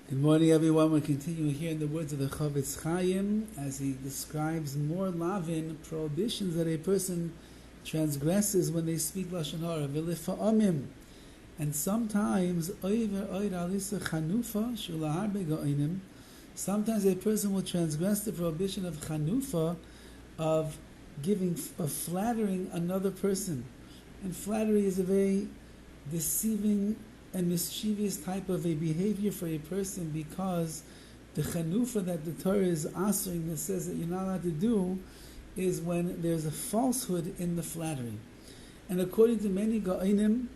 Good morning, everyone. We're continuing here in the words of the CHOFETZ CHAIM as he describes more lavin prohibitions that a person transgresses when they speak lashon hara. V'lefa'amim, and sometimes sometimes a person will transgress the prohibition of chanufa, of flattering another person, and flattery is a very deceiving and mischievous type of a behavior for a person, because the chanufa that the Torah is answering, that says that you're not allowed to do, is when there's a falsehood in the flattery. And according to many ga'inim,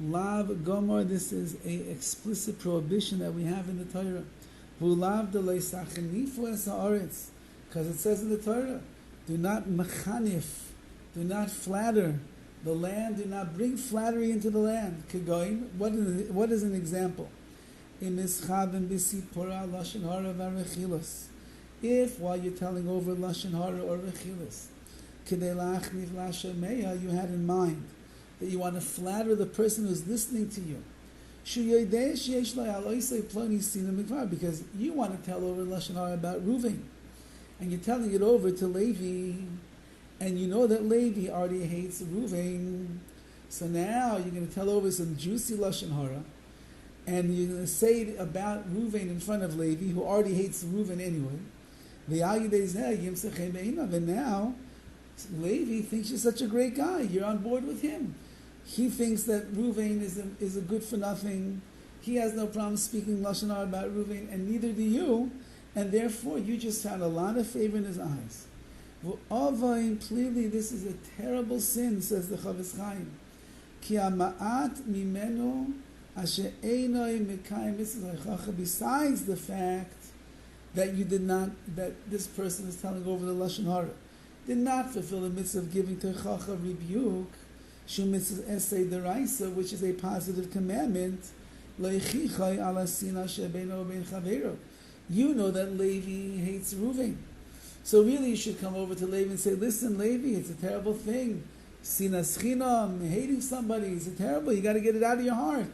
lav gomor, this is a explicit prohibition that we have in the Torah. V'ulav delei sachanifu es haaretz, because it says in the Torah, do not mechanif, do not flatter the land, do not bring flattery into the land. Kegoin, what is an example? If while you're telling over lashon hara or rechilas, you had in mind that you want to flatter the person who's listening to you, because you want to tell over lashon hara about Reuven, and you're telling it over to Levi, and you know that Levi already hates Reuven, so now you're going to tell over some juicy lashon hara, and you're going to say it about Reuven in front of Levi, who already hates Reuven anyway. And now Levi thinks you're such a great guy. You're on board with him. He thinks that Reuven is a good for nothing. He has no problem speaking lashon hara about Reuven, and neither do you. And therefore, you just found a lot of favor in his eyes. Clearly, this is a terrible sin, says the CHOFETZ CHAIM. Ki ma'at mimenu asher einoi mekayim mitzvah. Besides the fact that you did not, that this person is telling over the lashon hara, did not fulfill the mitzvah of giving techacha rebuke, shu mitzvah esei deraisa, which is a positive commandment. Leichichai ala sina shebeino ben chaveiro. You know that Levi hates Reuven. So really you should come over to Levi and say, listen, Levi, it's a terrible thing. Sinas chinam, hating somebody is terrible. You got to get it out of your heart.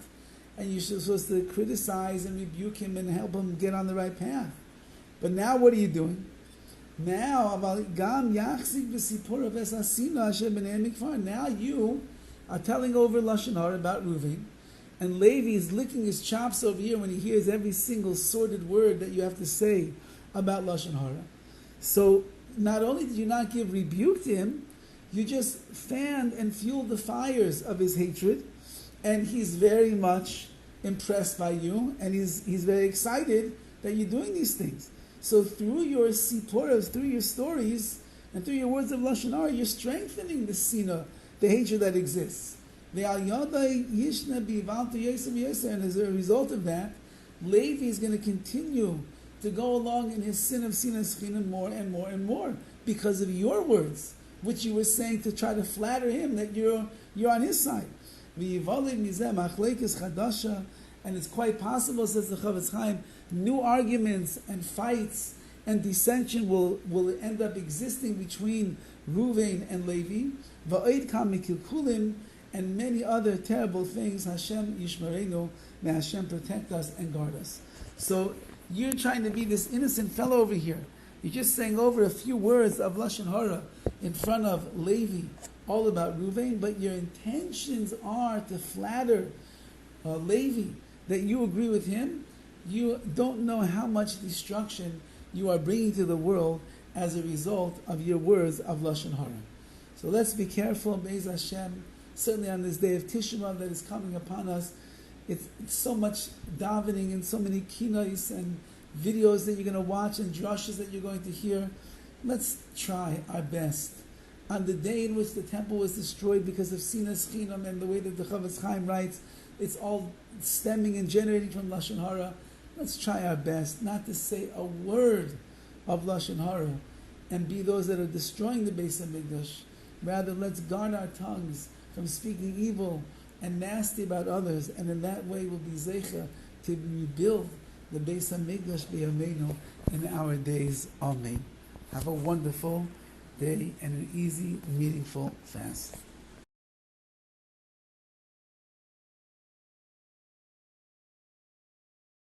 And you're supposed to criticize and rebuke him and help him get on the right path. But now what are you doing? Now, now you are telling over lashon hara about Reuven, and Levi is licking his chops over here when he hears every single sordid word that you have to say about lashon hara. So not only did you not give rebuke to him, you just fanned and fueled the fires of his hatred, and he's very much impressed by you, and he's very excited that you're doing these things. So through your sipuros, through your stories, and through your words of lashon hara, you're strengthening the sina, the hatred that exists. And as a result of that, Levi is going to continue to go along in his sin of sinas chinam more and more and more because of your words, which you were saying to try to flatter him that you're on his side. And it's quite possible, says the CHOFETZ CHAIM, new arguments and fights and dissension will end up existing between Reuven and Levi, and many other terrible things. Hashem yishmarenu, may Hashem protect us and guard us. So you're trying to be this innocent fellow over here. You're just saying over a few words of lashon hara in front of Levi, all about Reuven, but your intentions are to flatter Levi, that you agree with him. You don't know how much destruction you are bringing to the world as a result of your words of lashon hara. So let's be careful, Be'ez Hashem, certainly on this day of Tisha B'Av that is coming upon us. It's so much davening and so many kinos and videos that you're going to watch and drushes that you're going to hear. Let's try our best. On the day in which the temple was destroyed because of sinas chinam and the way that the CHOFETZ CHAIM writes, it's all stemming and generating from lashon hara. Let's try our best not to say a word of lashon hara and be those that are destroying the Beis HaMikdash. Rather, let's guard our tongues from speaking evil and nasty about others, and in that way we'll be zeicha to rebuild the Beis HaMikdash b'yameinu in our days. Amen. Have a wonderful day and an easy, meaningful fast.